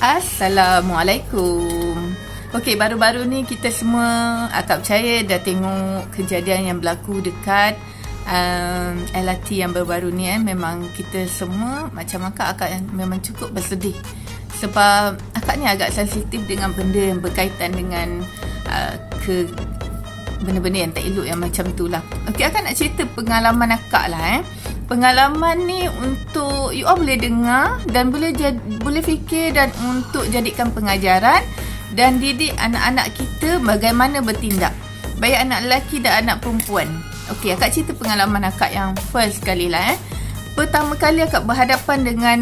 Assalamualaikum. Okey, baru-baru ni kita semua akak percaya dah tengok kejadian yang berlaku dekat LRT yang baru-baru ni. Memang kita semua macam akak memang cukup bersedih. Sebab akak ni agak sensitif dengan benda yang berkaitan dengan benda-benda yang tak elok yang macam tu lah. Okey, akak nak cerita pengalaman akak lah. Pengalaman ni untuk you all boleh dengar dan boleh fikir dan untuk jadikan pengajaran dan didik anak-anak kita bagaimana bertindak, baik anak lelaki dan anak perempuan. Okey, akak cerita pengalaman akak yang first kali lah. Pertama kali akak berhadapan dengan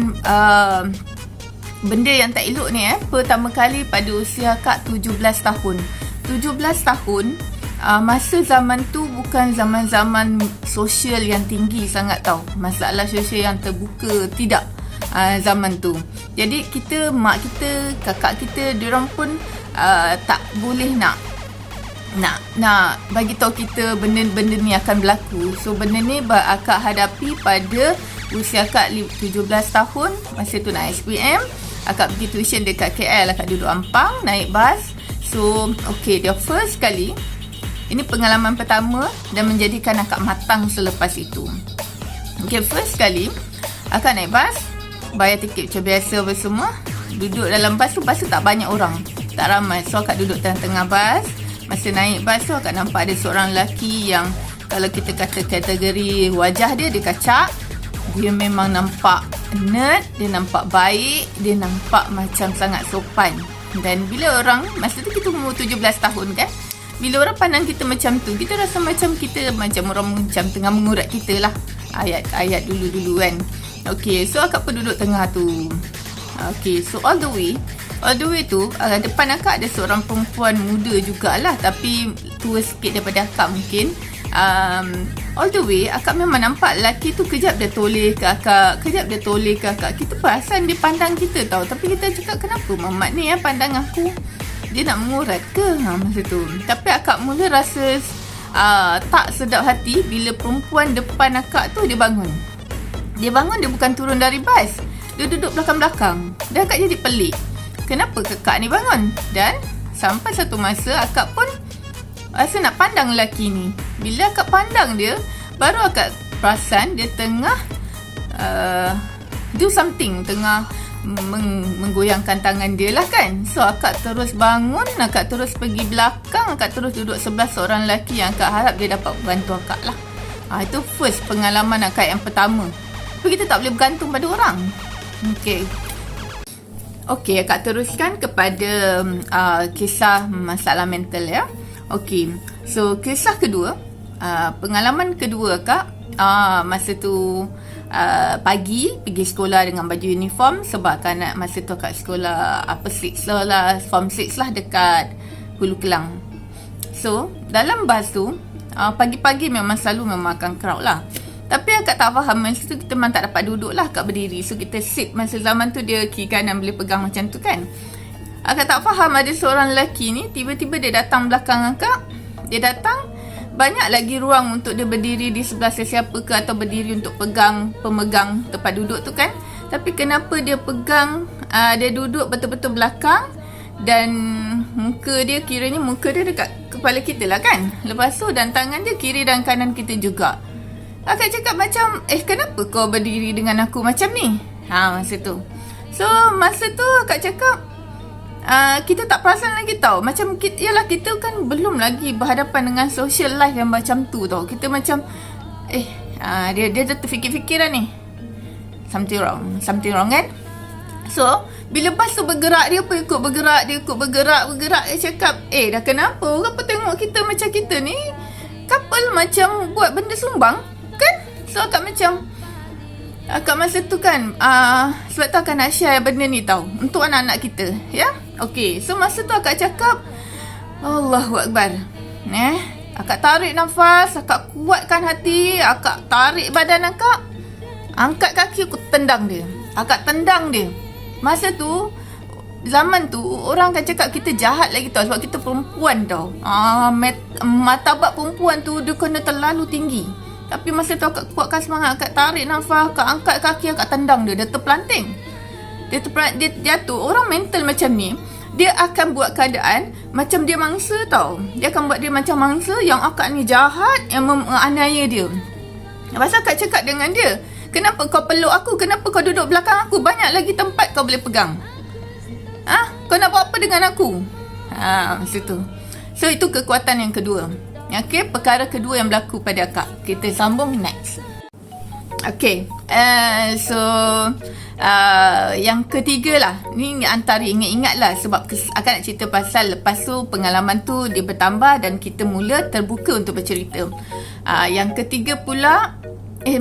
benda yang tak elok ni. Pertama kali pada usia akak 17 tahun. 17 tahun. Masa zaman tu bukan zaman-zaman sosial yang tinggi sangat tau. Masalah sosial yang terbuka, tidak zaman tu. Jadi kita, mak kita, kakak kita, diorang pun tak boleh nak bagi tahu kita benda-benda ni akan berlaku. So benda ni akak hadapi pada usia akak 17 tahun. Masa tu nak SPM, akak pergi tuition dekat KL, akak duduk Ampang, naik bas. So okay, dia first kali. Ini pengalaman pertama dan menjadikan akak matang selepas itu. Okay, first kali akak naik bas, bayar tiket macam biasa apa semua. Duduk dalam bas tu tak banyak orang, tak ramai. So akak duduk tengah-tengah bas. Masa naik bas tu akak nampak ada seorang lelaki yang kalau kita kata kategori wajah dia kacak. Dia memang nampak nerd, dia nampak baik, dia nampak macam sangat sopan. Dan bila orang, masa tu kita umur 17 tahun kan, bila orang pandang kita macam tu, kita rasa macam kita macam orang macam tengah mengurat kita lah. Ayat-ayat dulu-dulu kan. Okay, so akak pun duduk tengah tu. Okay, so all the way tu, depan akak ada seorang perempuan muda jugalah, tapi tua sikit daripada akak mungkin. All the way, akak memang nampak lelaki tu kejap dia toleh ke akak, Kita perasan dia pandang kita tau. Tapi kita cakap, kenapa mamat ni pandang aku? Dia nak mengurat ke masa tu? Tapi akak mula rasa tak sedap hati bila perempuan depan akak tu dia bangun. Dia bukan turun dari bas. Dia duduk belakang-belakang. Dan akak jadi pelik. Kenapa kakak ni bangun? Dan sampai satu masa akak pun rasa nak pandang lelaki ni. Bila akak pandang dia, baru akak perasan dia tengah do something, tengah menggoyangkan tangan dia lah kan. So akak terus bangun, akak terus pergi belakang, akak terus duduk sebelah seorang lelaki yang akak harap dia dapat bantu akak lah. Itu first pengalaman akak yang pertama. Tapi kita tak boleh bergantung pada orang. Okay, akak teruskan kepada kisah masalah mental ya. Okay, so kisah kedua, pengalaman kedua akak, masa tu pagi pergi sekolah dengan baju uniform sebab kan masa tu kat sekolah form 6 lah dekat Hulu Kelang. So dalam bas tu pagi-pagi memang selalu akan crowd lah. Tapi akak tak faham, masa tu kita memang tak dapat duduk lah, akak berdiri. So kita sit, masa zaman tu dia kiri kanan boleh pegang macam tu kan. Akak tak faham, ada seorang lelaki ni tiba-tiba dia datang belakang akak. Dia datang, banyak lagi ruang untuk dia berdiri di sebelah sesiapa ke atau berdiri untuk pemegang tempat duduk tu kan. Tapi kenapa dia pegang, dia duduk betul-betul belakang dan muka dia dekat kepala kita lah kan. Lepas tu dan tangan dia kiri dan kanan kita juga. Akak cakap macam, kenapa kau berdiri dengan aku macam ni? Masa tu. So masa tu akak cakap, kita tak perasan lagi tau. Macam kita kan belum lagi berhadapan dengan social life yang macam tu tau. Kita macam dia terfikir-fikir lah ni, something wrong kan. So bila bas tu bergerak, dia pun ikut bergerak. Dia cakap, dah kenapa orang pun tengok kita macam kita ni couple macam buat benda sumbang kan. So akak masa tu kan, sebab tu akak nak share benda ni tau untuk anak-anak kita ya. Okay, so masa tu akak cakap, Allahu Akbar. Akak tarik nafas, akak kuatkan hati, akak tarik badan akak, angkat kaki, aku tendang dia. Masa tu, zaman tu orang akan cakap kita jahat lagi tau, sebab kita perempuan tau. Martabat perempuan tu dia kena terlalu tinggi. Tapi masa tu akak kuatkan semangat, akak tarik nafas, akak angkat kaki, akak tendang dia terpelanting. dia jatuh. Orang mental macam ni, dia akan buat keadaan macam dia mangsa tau. Dia akan buat dia macam mangsa yang akak ni jahat, yang menganiaya dia. Lepas akak cakap dengan dia, kenapa kau peluk aku? Kenapa kau duduk belakang aku? Banyak lagi tempat kau boleh pegang. Kau nak buat apa dengan aku? Macam tu. So itu kekuatan yang kedua. Okay, perkara kedua yang berlaku pada akak. Kita sambung next. Okay, yang ketiga lah. Ni antara ingat-ingat lah. Sebab akak nak cerita pasal lepas tu pengalaman tu dia bertambah dan kita mula terbuka untuk bercerita. Yang ketiga pula,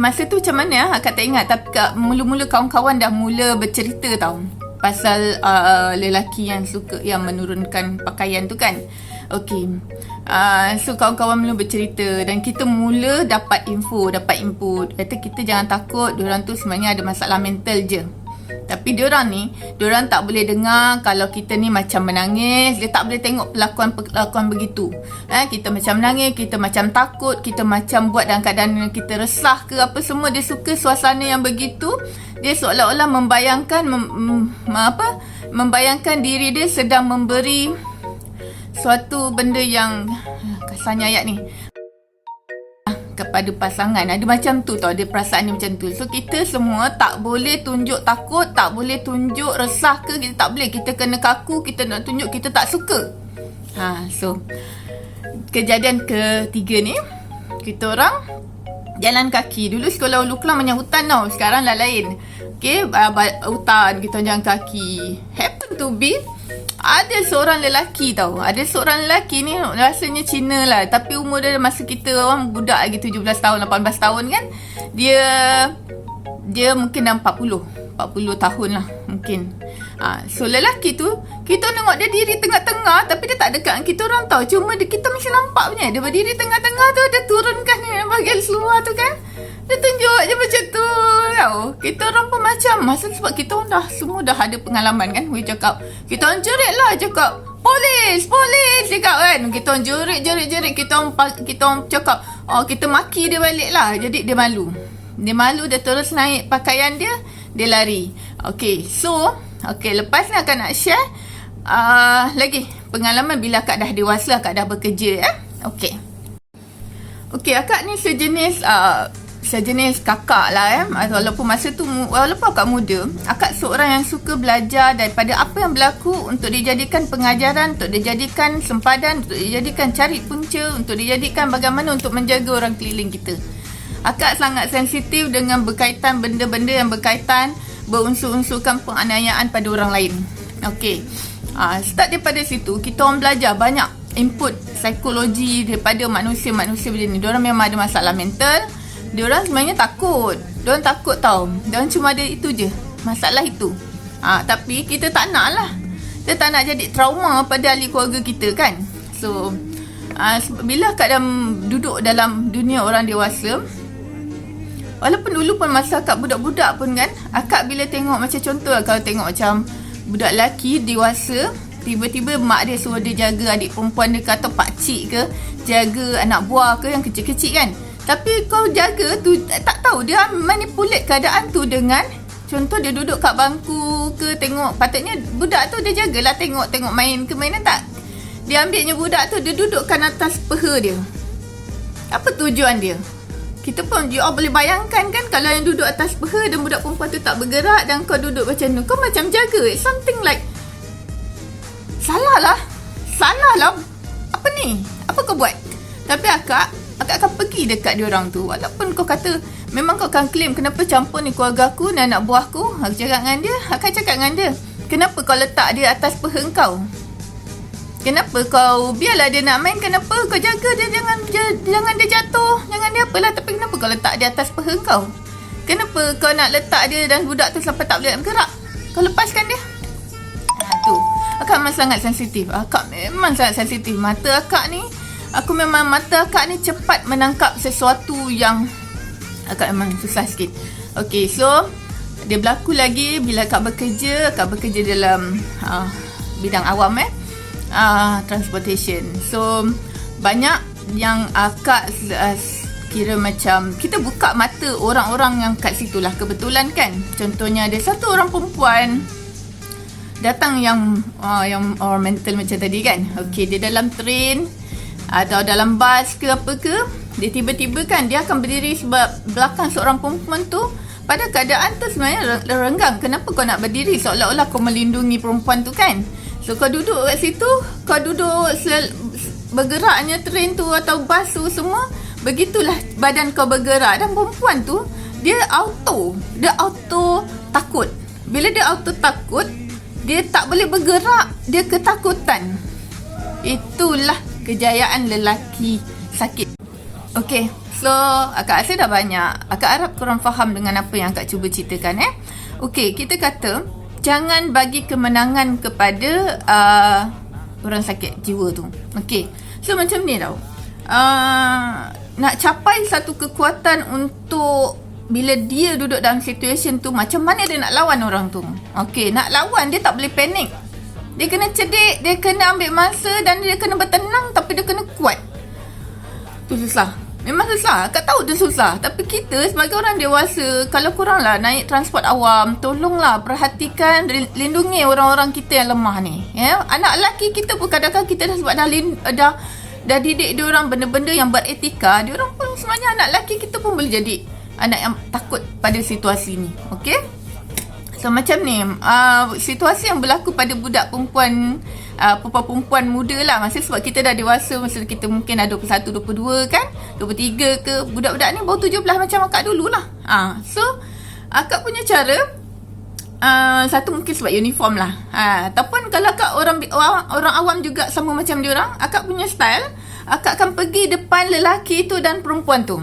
masa tu macam mana akak tak ingat. Tapi mula-mula kawan-kawan dah mula bercerita tau pasal lelaki yang suka yang menurunkan pakaian tu kan. Okay, so kawan-kawan mula bercerita dan kita mula dapat info. Kata kita jangan takut, diorang tu sebenarnya ada masalah mental je. Tapi diorang tak boleh dengar kalau kita ni macam menangis. Dia tak boleh tengok pelakon begitu. Kita macam menangis, kita macam takut, kita macam buat dalam keadaan kita resah ke apa semua. Dia suka suasana yang begitu. Dia seolah-olah membayangkan diri dia sedang memberi suatu benda yang kasarnya ayat ni kepada pasangan. Ada macam tu tau, dia perasaan dia macam tu. So kita semua tak boleh tunjuk takut, tak boleh tunjuk resah ke, kita tak boleh. Kita kena kaku, kita nak tunjuk kita tak suka. So kejadian ketiga ni, kita orang jalan kaki. Dulu sekolah Ulu Kelang banyak hutan tau, sekarang dah lain. Okay, hutan, kita jalan kaki. Happen to be ada seorang lelaki tau. Ada seorang lelaki ni rasanya Cina lah, tapi umur dia masa kita orang budak lagi 17 tahun, 18 tahun kan. Dia mungkin dah 40 tahun lah mungkin. So lelaki tu, kita tengok dia diri tengah-tengah, tapi dia tak dekat dengan kita orang tau. Cuma kita mesti nampak punya. Dia berdiri tengah-tengah tu, dia turunkan bahagian seluar tu kan. Dia tunjuk je macam tu tau. Kita orang pun macam, masa sebab kita orang semua dah ada pengalaman kan. We cakap, kita orang jerit lah, cakap polis cakap kan. Kita orang jerit. Kita orang cakap, kita maki dia balik lah. Jadi dia malu, dia terus naik pakaian dia lari. Okay, so lepas ni akak nak share lagi pengalaman bila akak dah dewasa, akak dah bekerja. Okay, akak ni sejenis kakak lah. Walaupun masa tu, walaupun akak muda, akak seorang yang suka belajar daripada apa yang berlaku untuk dijadikan pengajaran, untuk dijadikan sempadan, untuk dijadikan cari punca, untuk dijadikan bagaimana untuk menjaga orang keliling kita. Akak sangat sensitif dengan berkaitan benda-benda yang berkaitan berunsur-unsurkan penganiayaan pada orang lain. Okay, start daripada situ, kita orang belajar banyak input psikologi daripada manusia-manusia macam ni. Diorang memang ada masalah mental. Diorang sebenarnya takut. Diorang takut tau. Diorang cuma ada itu je, masalah itu. Tapi kita tak nak lah. Kita tak nak jadi trauma pada ahli keluarga kita kan. So bila akak dah duduk dalam dunia orang dewasa, walaupun dulu pun masa akak budak-budak pun kan, akak bila tengok macam contoh lah, kalau tengok macam budak lelaki dewasa, tiba-tiba mak dia suruh dia jaga adik perempuan dia ke, atau pakcik ke, jaga anak buah ke yang kecil-kecil kan. Tapi kau jaga tu, tak tahu dia manipulate keadaan tu dengan, contoh dia duduk kat bangku ke, tengok, patutnya budak tu dia jagalah, tengok main ke mainan tak. Dia ambilnya budak tu, dia dudukkan atas peha dia. Apa tujuan dia? Kita pun boleh bayangkan kan, kalau yang duduk atas peha dan budak perempuan tu tak bergerak dan kau duduk macam tu, kau macam jaga. It's something like salah lah. Apa ni? Apa kau buat? Tapi akak akan pergi dekat diorang tu. Walaupun kau kata memang kau akan claim, kenapa campur ni keluarga aku dan anak buahku. Aku cakap dengan dia, akan cakap dengan dia, kenapa kau letak dia atas peha kau? Kenapa kau biarlah dia nak main, kenapa kau jaga dia, jangan dia jatuh, jangan dia apalah, tapi kenapa kau letak dia atas peha kau? Kenapa kau nak letak dia dan budak tu sampai tak boleh nak bergerak? Kau lepaskan dia. Tu. Akak memang sangat sensitif. Mata akak ni cepat menangkap sesuatu yang akak memang susah sikit. Okay, so dia berlaku lagi bila akak bekerja dalam bidang awam transportation. So banyak yang akak kira macam kita buka mata orang-orang yang kat situ lah. Kebetulan kan, contohnya ada satu orang perempuan datang yang orang mental macam tadi kan. Okey, dia dalam train atau dalam bas ke apa ke, dia tiba-tiba kan dia akan berdiri sebab belakang seorang perempuan tu pada keadaan tu sebenarnya renggang. Kenapa kau nak berdiri? Seolah-olah kau melindungi perempuan tu kan. So kau duduk kat situ, kau duduk bergeraknya train tu atau bas tu semua, begitulah badan kau bergerak. Dan perempuan tu dia auto takut. Bila dia auto takut, dia tak boleh bergerak, dia ketakutan. Itulah kejayaan lelaki sakit. Okey, so akak rasa dah banyak. Akak harap korang faham dengan apa yang akak cuba ceritakan. Okey, kita kata jangan bagi kemenangan kepada orang sakit jiwa tu. Okey, so macam ni tau. Nak capai satu kekuatan untuk bila dia duduk dalam situasi tu, macam mana dia nak lawan orang tu? Okey, nak lawan dia tak boleh panik. Dia kena cerdik, dia kena ambil masa dan dia kena bertenang, tapi dia kena kuat. Tu susah. Memang susah. Akak tahu dia susah. Tapi kita sebagai orang dewasa, kalau korang lah naik transport awam, tolonglah perhatikan, lindungi orang-orang kita yang lemah ni. Ya? Anak lelaki kita pun kadang-kadang kita dah sebab dah didik dia orang benda-benda yang beretika, dia orang pun sebenarnya anak lelaki kita pun boleh jadi anak yang takut pada situasi ni. Okey? So macam ni, situasi yang berlaku pada budak perempuan, perempuan muda lah. Masa sebab kita dah dewasa, masa kita mungkin dah 21, 22 kan, 23 ke, budak-budak ni baru 17 macam akak dululah. So akak punya cara, satu mungkin sebab uniform lah. Ataupun kalau akak orang awam juga sama macam diorang, akak punya style, akak akan pergi depan lelaki tu dan perempuan tu.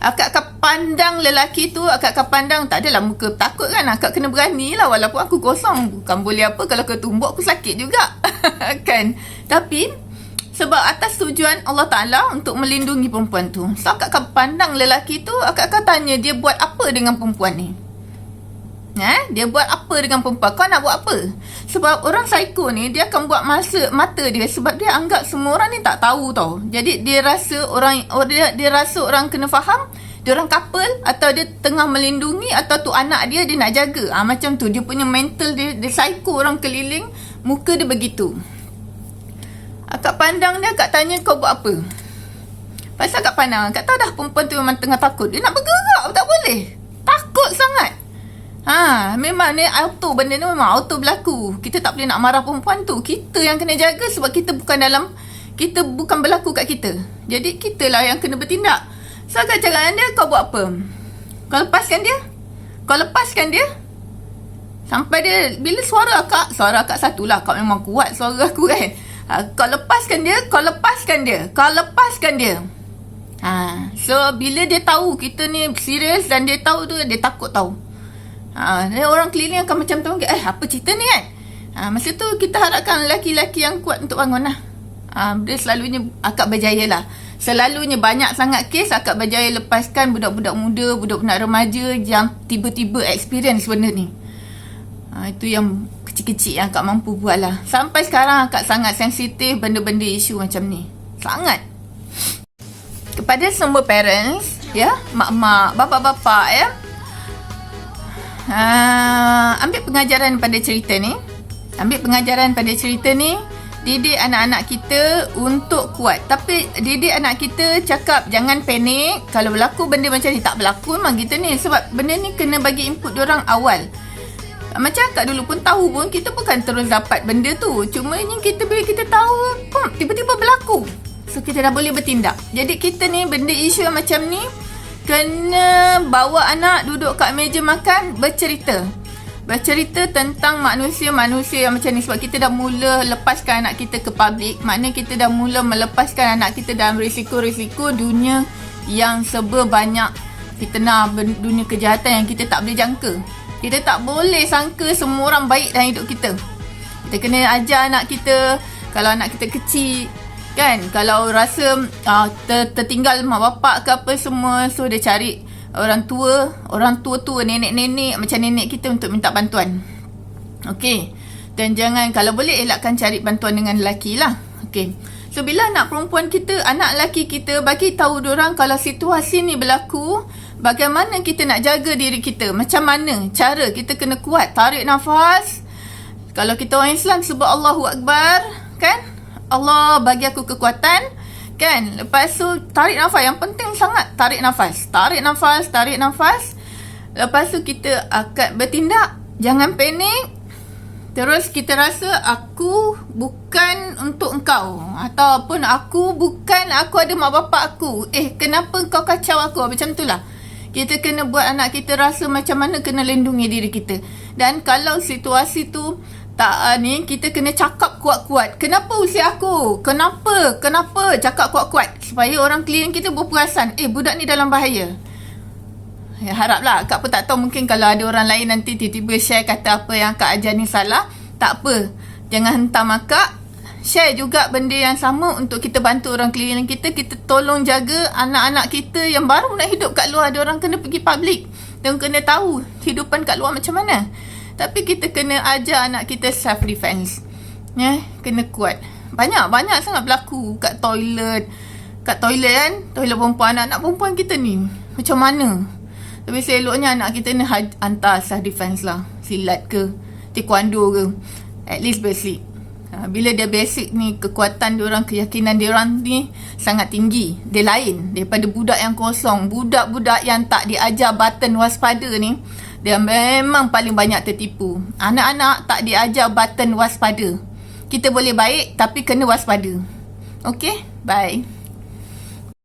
Akak akan pandang lelaki tu, akak akan pandang, tak adalah muka takut kan. Akak kena berani lah walaupun aku kosong. Bukan boleh apa, kalau kau tumbuk aku sakit juga. Kan? Tapi sebab atas tujuan Allah Ta'ala untuk melindungi perempuan tu. So akak akan pandang lelaki tu, akak akan tanya dia buat apa dengan perempuan ni. Dia buat apa dengan perempuan? Kau nak buat apa? Sebab orang psycho ni, dia akan buat mata dia sebab dia anggap semua orang ni tak tahu tau. Jadi dia rasa dia rasa orang kena faham, dia orang couple atau dia tengah melindungi atau tu anak dia nak jaga. Macam tu dia punya mental dia psycho orang keliling, muka dia begitu. Akak pandang dia, akak tanya kau buat apa? Pasal akak pandang, akak tahu dah perempuan tu memang tengah takut. Dia nak bergerak tak boleh. Takut sangat. Memang ni auto, benda ni memang auto berlaku. Kita tak boleh nak marah perempuan tu. Kita yang kena jaga sebab kita bukan berlaku kat kita. Jadi kita lah yang kena bertindak. So akak cakap dengan dia, kau buat apa? Kau lepaskan dia. Sampai dia, bila suara akak satulah, akak memang kuat suara aku kan. Kau lepaskan dia. So bila dia tahu kita ni serius dan dia tahu tu, dia takut tahu. Orang keliling akan macam tu, apa cerita ni kan. Masa tu kita harapkan lelaki-lelaki yang kuat untuk bangun lah. Dia selalunya akak berjaya lah. Selalunya banyak sangat kes akak berjaya lepaskan budak-budak muda, budak-budak remaja yang tiba-tiba experience benda ni. Itu yang kecil-kecil yang akak mampu buat lah. Sampai sekarang akak sangat sensitif benda-benda isu macam ni. Sangat. Kepada semua parents, ya, mak-mak, bapa-bapa, ya, ambil pengajaran pada cerita ni. Didik anak-anak kita untuk kuat. Tapi didik anak kita cakap jangan panik. Kalau berlaku benda macam ni, tak berlaku memang kita ni. Sebab benda ni kena bagi input diorang awal. Macam akak dulu pun tahu pun, kita bukan terus dapat benda tu. Cuma ni bila kita tahu pun tiba-tiba berlaku. So kita dah boleh bertindak. Jadi kita ni benda isu macam ni kena bawa anak duduk kat meja makan, bercerita tentang manusia-manusia yang macam ni. Sebab kita dah mula lepaskan anak kita ke public, maknanya kita dah mula melepaskan anak kita dalam risiko-risiko dunia yang serba banyak fitnah, dunia kejahatan yang kita tak boleh jangka. Kita tak boleh sangka semua orang baik dalam hidup kita. Kita kena ajar anak kita, kalau anak kita kecil kan, kalau rasa tertinggal mak bapak ke apa semua, so dia cari orang tua, nenek-nenek macam nenek kita untuk minta bantuan. Okey. Dan jangan, kalau boleh elakkan cari bantuan dengan lelaki lah. Okey. So bila anak perempuan kita, anak lelaki kita, bagi tahu diorang kalau situasi ni berlaku, bagaimana kita nak jaga diri kita, macam mana cara kita kena kuat, tarik nafas Kalau kita orang Islam sebut Allahu Akbar, kan? Allah bagi aku kekuatan, kan? Lepas tu tarik nafas. Yang penting sangat tarik nafas. Tarik nafas, tarik nafas. Lepas tu kita akan bertindak. Jangan panik. Terus kita rasa aku bukan untuk engkau. Ataupun aku ada mak bapak aku. Kenapa kau kacau aku? Macam tu lah. Kita kena buat anak kita rasa macam mana kena lindungi diri kita. Dan kalau situasi tu tak kita kena cakap kuat-kuat. Kenapa usia aku? Kenapa? Cakap kuat-kuat. Supaya orang keliling kita berperasan, budak ni dalam bahaya. Ya, haraplah. Kak pun tak tahu, mungkin kalau ada orang lain nanti tiba-tiba share kata apa yang Kak ajar ni salah. Tak apa. Jangan hentam Kak. Share juga benda yang sama untuk kita bantu orang keliling kita. Kita tolong jaga anak-anak kita yang baru nak hidup kat luar. Ada orang kena pergi public. Dan kena tahu kehidupan kat luar macam mana. Tapi kita kena ajar anak kita self-defense. Kena kuat. Banyak sangat berlaku kat toilet. Kat toilet kan. Toilet perempuan. Anak-anak perempuan kita ni. Macam mana? Tapi seloknya anak kita ni hantar self-defense lah. Silat ke, taekwondo ke. At least basic. Bila dia basic ni, kekuatan diorang, keyakinan diorang ni sangat tinggi. Dia lain daripada budak yang kosong. Budak-budak yang tak diajar button waspada ni, dia memang paling banyak tertipu. Anak-anak tak diajar button waspada. Kita boleh baik tapi kena waspada. Okay? Bye.